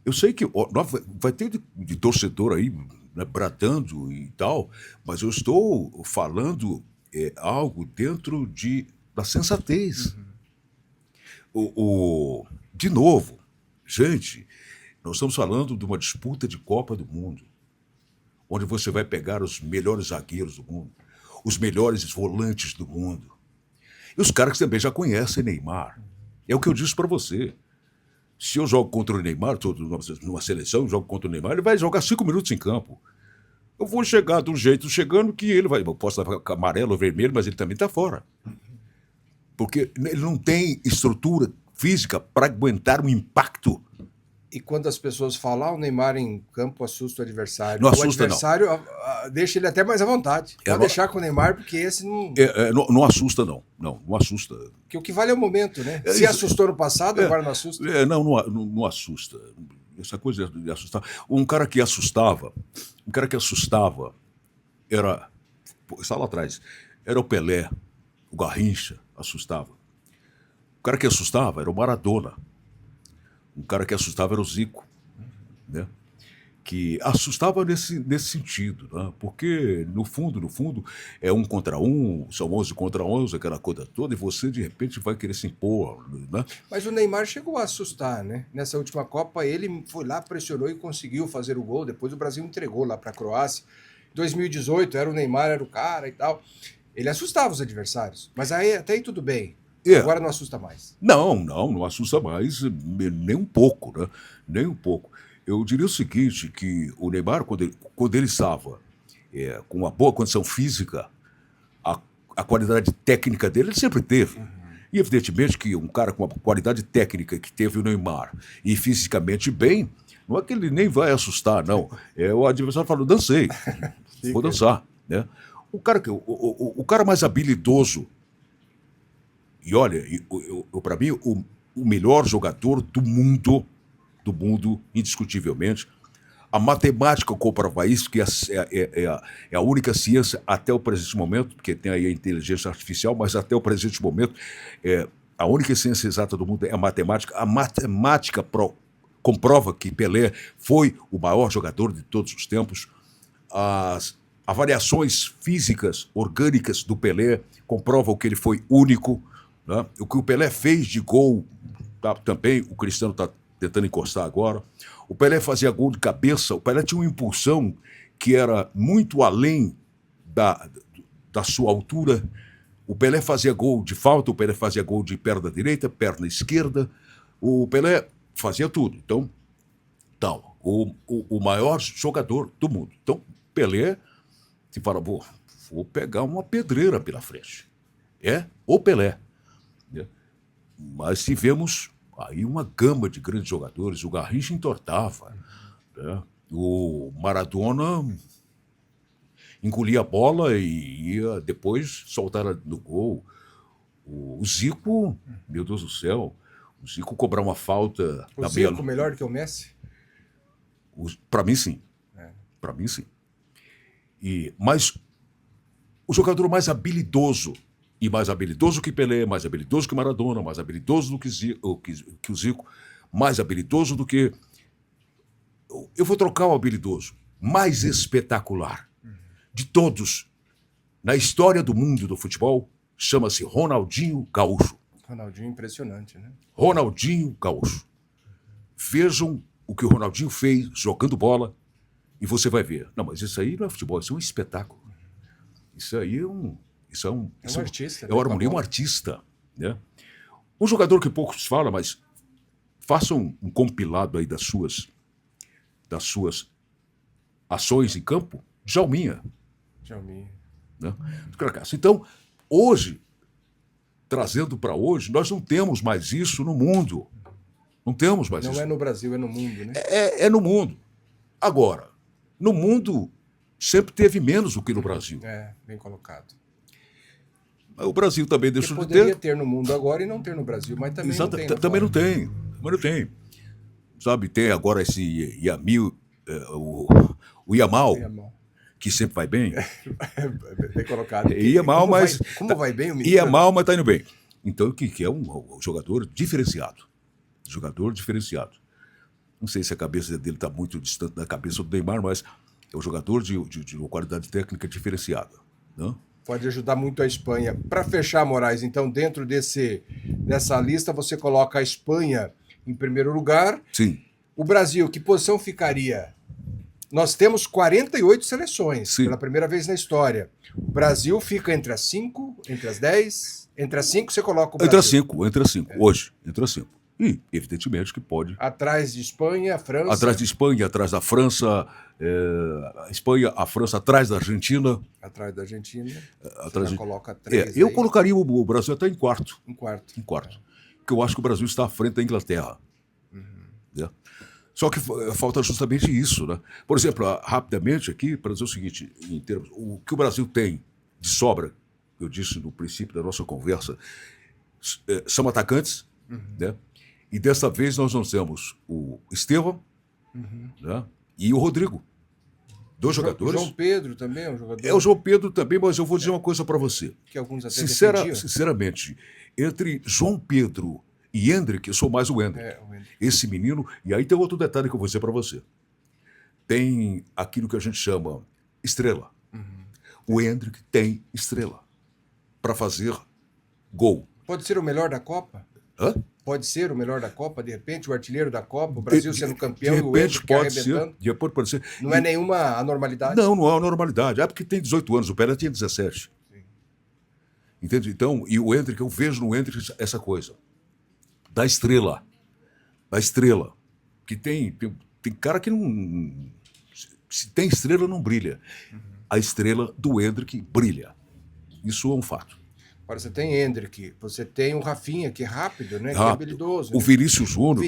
Eu sei que vai ter de torcedor aí, né, bradando e tal, mas eu estou falando algo dentro da sensatez. Uhum. De novo, gente, nós estamos falando de uma disputa de Copa do Mundo, onde você vai pegar os melhores zagueiros do mundo, os melhores volantes do mundo. E os caras também já conhecem Neymar. É o que eu disse para você. Se eu jogo contra o Neymar, numa seleção, eu jogo contra o Neymar, ele vai jogar 5 minutos em campo. Eu vou chegar do jeito chegando que ele vai... Eu posso levar amarelo ou vermelho, mas ele também está fora. Porque ele não tem estrutura física para aguentar um impacto. E quando as pessoas falam, o Neymar em campo assusta o adversário. Não assusta, o adversário deixa ele até mais à vontade. Pode deixar com o Neymar, porque esse não... Não assusta, não. Não assusta. Porque o que vale é o momento, né? Se assustou no passado, agora não assusta. Não assusta. Essa coisa de assustar. Um cara que assustava era... Está lá atrás. Era o Pelé, o Garrincha, assustava. O cara que assustava era o Maradona. Um cara que assustava era o Zico, né? Que assustava nesse sentido, né? Porque, no fundo, é 1 contra 1, são 11 contra 11, aquela coisa toda, e você, de repente, vai querer se impor, né? Mas o Neymar chegou a assustar, né? Nessa última Copa, ele foi lá, pressionou e conseguiu fazer o gol, depois o Brasil entregou lá para a Croácia. Em 2018, era o Neymar, era o cara e tal. Ele assustava os adversários, mas até aí tudo bem. Agora não assusta mais. Não assusta mais, nem um pouco, né? Nem um pouco. Eu diria o seguinte, que o Neymar, quando ele estava com uma boa condição física, a qualidade técnica dele ele sempre teve. Uhum. E evidentemente que um cara com a qualidade técnica que teve o Neymar e fisicamente bem, não é que ele nem vai assustar, não. O adversário fala, dancei, vou dançar, né? O cara mais habilidoso. E olha, para mim, o melhor jogador do mundo, indiscutivelmente, a matemática comprova isso, que é a única ciência até o presente momento, porque tem aí a inteligência artificial, mas até o presente momento, a única ciência exata do mundo é a matemática. A matemática comprova que Pelé foi o maior jogador de todos os tempos. As avaliações físicas, orgânicas do Pelé comprovam que ele foi único. Né? O que o Pelé fez de gol, também o Cristiano está tentando encostar agora. O Pelé fazia gol de cabeça, o Pelé tinha uma impulsão que era muito além da sua altura. O Pelé fazia gol de falta, o Pelé fazia gol de perna direita, perna esquerda. O Pelé fazia tudo. Então, tal, o maior jogador do mundo. Então, Pelé, se fala, vou pegar uma pedreira pela frente. É o Pelé. Né? Mas tivemos aí uma gama de grandes jogadores. O Garrincha entortava. Né? O Maradona engolia a bola e ia depois soltar no gol. O Zico, meu Deus do céu, o Zico cobrar uma falta... O Zico melhor que o Messi? Para mim, sim. Para mim, sim. Mas o jogador mais habilidoso, e mais habilidoso que Pelé, mais habilidoso que Maradona, mais habilidoso do que o Zico, mais habilidoso do que... Eu vou trocar o habilidoso. Mais espetacular de todos na história do mundo do futebol, chama-se Ronaldinho Gaúcho. Ronaldinho impressionante, né? Ronaldinho Gaúcho. Vejam o que o Ronaldinho fez jogando bola e você vai ver. Não, mas isso aí não é futebol, isso é um espetáculo. Isso aí é um artista. É um artista. Né? Um jogador que poucos falam, mas façam um compilado aí das suas ações em campo, Djalminha. Né? Então, hoje, trazendo para hoje, nós não temos mais isso no mundo. Não temos mais isso. Não é no Brasil, é no mundo, né? É no mundo. Agora, no mundo sempre teve menos do que no Brasil. Bem colocado. O Brasil também deixou de ter. Poderia ter no mundo agora e não ter no Brasil, mas também não tem. Também não tem. Também não tem. Sabe, tem agora esse Yamil, o Yamal, que sempre vai bem. Bem colocado. Ia mal, mas... Como vai bem o menino? Ia mal, mas tá indo bem. Então, que é um jogador diferenciado. Jogador diferenciado. Não sei se a cabeça dele está muito distante da cabeça do Neymar, mas é um jogador de uma qualidade técnica diferenciada. Né? Pode ajudar muito a Espanha. Para fechar, Moraes, então, dentro dessa lista, você coloca a Espanha em primeiro lugar. Sim. O Brasil, que posição ficaria? Nós temos 48 seleções, Sim. Pela primeira vez na história. O Brasil fica entre as 5, entre as 10. Entre as 5 você coloca o Brasil. Entre as 5. Hoje, entre as 5. E, evidentemente, que pode. Atrás de Espanha, França. Atrás de Espanha, atrás da França. A Espanha, a França, atrás da Argentina. Atrás da Argentina. Atrás já coloca 3. Eu colocaria o Brasil até em quarto. Em quarto. Porque eu acho que o Brasil está à frente da Inglaterra. Né? Só que falta justamente isso. Né? Por exemplo, rapidamente aqui, para dizer o seguinte, em termos, o que o Brasil tem de sobra, eu disse no princípio da nossa conversa, são atacantes, né? E dessa vez nós temos o Estevão, né? E o Rodrigo. Dois jogadores. O João Pedro também é um jogador. O João Pedro também, mas eu vou dizer uma coisa para você. Que alguns até Sinceramente, entre João Pedro e Endrick, eu sou mais o Endrick. Esse menino, e aí tem outro detalhe que eu vou dizer para você. Tem aquilo que a gente chama estrela. O Endrick tem estrela para fazer gol. Pode ser o melhor da Copa? Hã? Pode ser o melhor da Copa, de repente, o artilheiro da Copa, o Brasil sendo campeão de e o repente Endrick arrebentando? De repente pode ser. Não é nenhuma anormalidade? Não é uma normalidade. É porque tem 18 anos, o Pelé tinha 17. Sim. Entende? Então, e o Endrick, eu vejo no Endrick essa coisa. Da estrela. Que tem cara que não... Se tem estrela, não brilha. A estrela do Endrick brilha. Isso é um fato. Agora, você tem Endrick, você tem o Rafinha, que é rápido, né? Que é habilidoso. O né? Vinícius Júnior.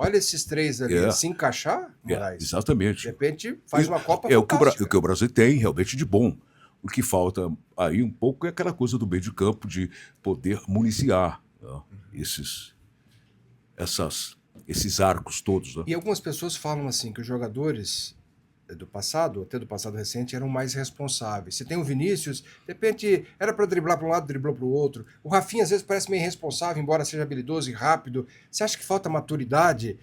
Olha esses três ali. Se encaixar, Moraes, exatamente. De repente, faz uma Copa o que o Brasil tem realmente de bom. O que falta aí um pouco é aquela coisa do meio de campo de poder municiar, né? Esses arcos todos. Né? E algumas pessoas falam assim que os jogadores do passado, até do passado recente, eram mais responsáveis. Você tem o Vinícius, de repente era para driblar para um lado, driblou para o outro. O Rafinha às vezes parece meio irresponsável, embora seja habilidoso e rápido. Você acha que falta maturidade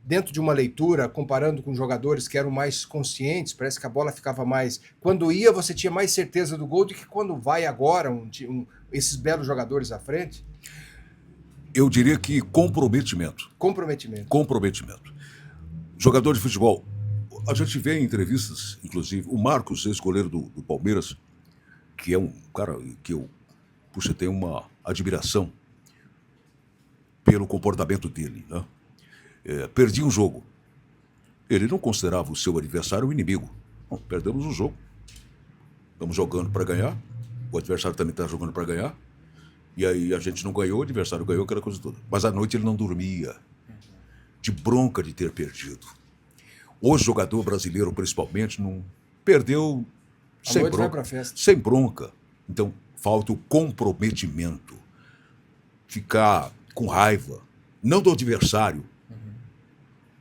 dentro de uma leitura, comparando com jogadores que eram mais conscientes? Parece que a bola ficava mais... Quando ia, você tinha mais certeza do gol do que quando vai agora esses belos jogadores à frente? Eu diria que comprometimento. Jogador de futebol. A gente vê em entrevistas, inclusive, o Marcos, ex-goleiro do Palmeiras, que é um cara que eu puxa, tenho uma admiração pelo comportamento dele, né? Perdi um jogo. Ele não considerava o seu adversário um inimigo. Não, perdemos um jogo. Estamos jogando para ganhar. O adversário também está jogando para ganhar. E aí a gente não ganhou, o adversário ganhou, aquela coisa toda. Mas à noite ele não dormia, de bronca de ter perdido. O jogador brasileiro, principalmente, não perdeu sem noite vai bronca. pra festa. Sem bronca. Então, falta o comprometimento. Ficar com raiva, não do adversário,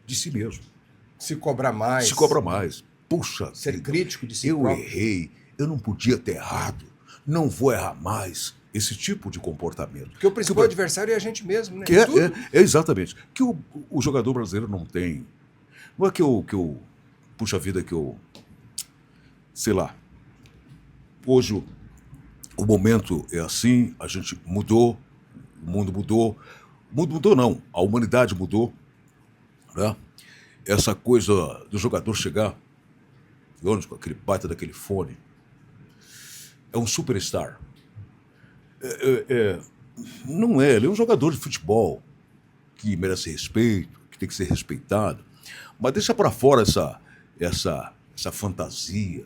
de si mesmo. Se cobrar mais. Se cobra mais. Puxa Ser vida, crítico de si eu próprio. errei, eu não podia ter errado, não vou errar mais. Esse tipo de comportamento. Porque o principal adversário é a gente mesmo, né? Que é exatamente. Que o jogador brasileiro não tem. Não é que eu. Puxa vida, que eu. Sei lá. Hoje o momento é assim, a gente mudou, o mundo mudou. O mundo mudou, não. A humanidade mudou. Né? Essa coisa do jogador chegar, com aquele baita daquele fone, é um superstar. Não é, ele é um jogador de futebol que merece respeito, que tem que ser respeitado, mas deixa para fora essa fantasia,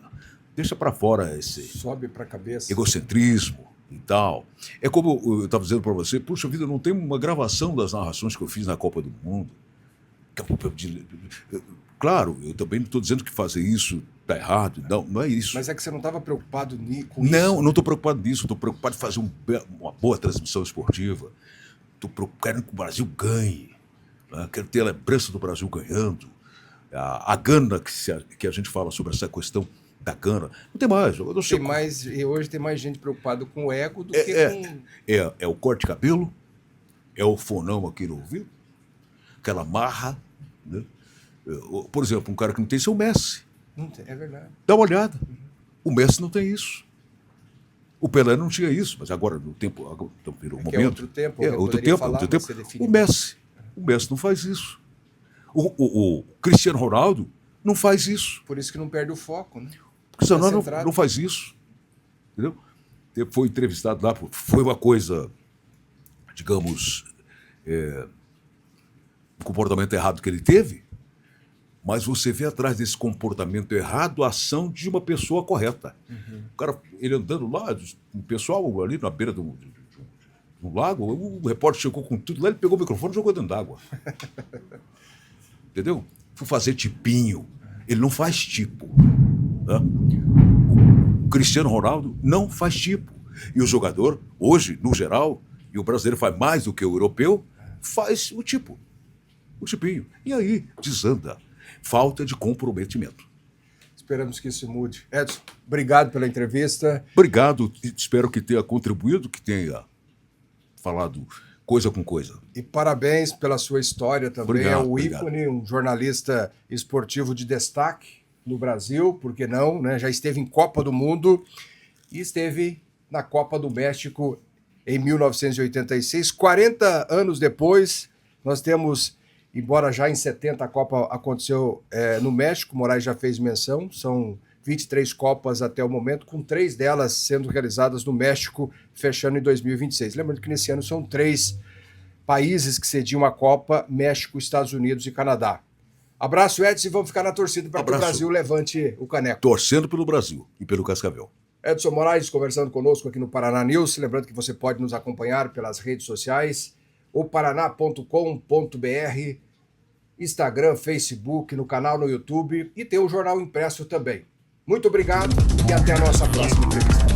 deixa para fora esse Sobe pra cabeça. egocentrismo e tal. É como eu estava dizendo para você, puxa vida, não tem uma gravação das narrações que eu fiz na Copa do Mundo. Claro, eu também não estou dizendo que fazer isso está errado, não é isso. Mas é que você não estava preocupado com Não, isso? não estou preocupado nisso. Estou preocupado em fazer uma boa transmissão esportiva. Quero que o Brasil ganhe. Né? Quero ter a lembrança do Brasil ganhando. A gana que a gente fala sobre essa questão da gana. Não tem mais. Hoje tem mais gente preocupada com o ego do que com... É o corte de cabelo, é o fonão aqui no ouvido, aquela marra. Né? Por exemplo, um cara que não tem isso é o Messi. É verdade. Dá uma olhada. O Messi não tem isso. O Pelé não tinha isso, mas agora, no tempo, no momento... É outro tempo. Outro tempo. O Messi não faz isso. O Cristiano Ronaldo não faz isso. Por isso que não perde o foco, né? O Cristiano Ronaldo não faz isso. Entendeu? Foi entrevistado lá, foi uma coisa, digamos, um comportamento errado que ele teve, mas você vê atrás desse comportamento errado a ação de uma pessoa correta. Uhum. O cara, ele andando lá, o pessoal ali na beira de um lago, o repórter chegou com tudo lá, ele pegou o microfone e jogou dentro d'água. Entendeu? Foi fazer tipinho. Ele não faz tipo. Né? O Cristiano Ronaldo não faz tipo. E o jogador, hoje, no geral, e o brasileiro faz mais do que o europeu, faz o tipo. O tipinho. E aí, desanda. Falta de comprometimento. Esperamos que isso mude. Edson, obrigado pela entrevista. Obrigado. Espero que tenha contribuído, que tenha falado coisa com coisa. E parabéns pela sua história também. Obrigado, é um ícone, um jornalista esportivo de destaque no Brasil, por que não, né? Já esteve em Copa do Mundo e esteve na Copa do México em 1986. 40 anos depois, nós temos... Embora já em 70 a Copa aconteceu no México, Moraes já fez menção, são 23 Copas até o momento, com 3 delas sendo realizadas no México, fechando em 2026. Lembrando que nesse ano são 3 países que cediam a Copa, México, Estados Unidos e Canadá. Abraço, Edson, e vamos ficar na torcida para que o Brasil levante o caneco. Torcendo pelo Brasil e pelo Cascavel. Edson Moraes conversando conosco aqui no Paraná News. Lembrando que você pode nos acompanhar pelas redes sociais, oparaná.com.br, Instagram, Facebook, no canal no YouTube e tem o jornal impresso também. Muito obrigado e até a nossa próxima entrevista.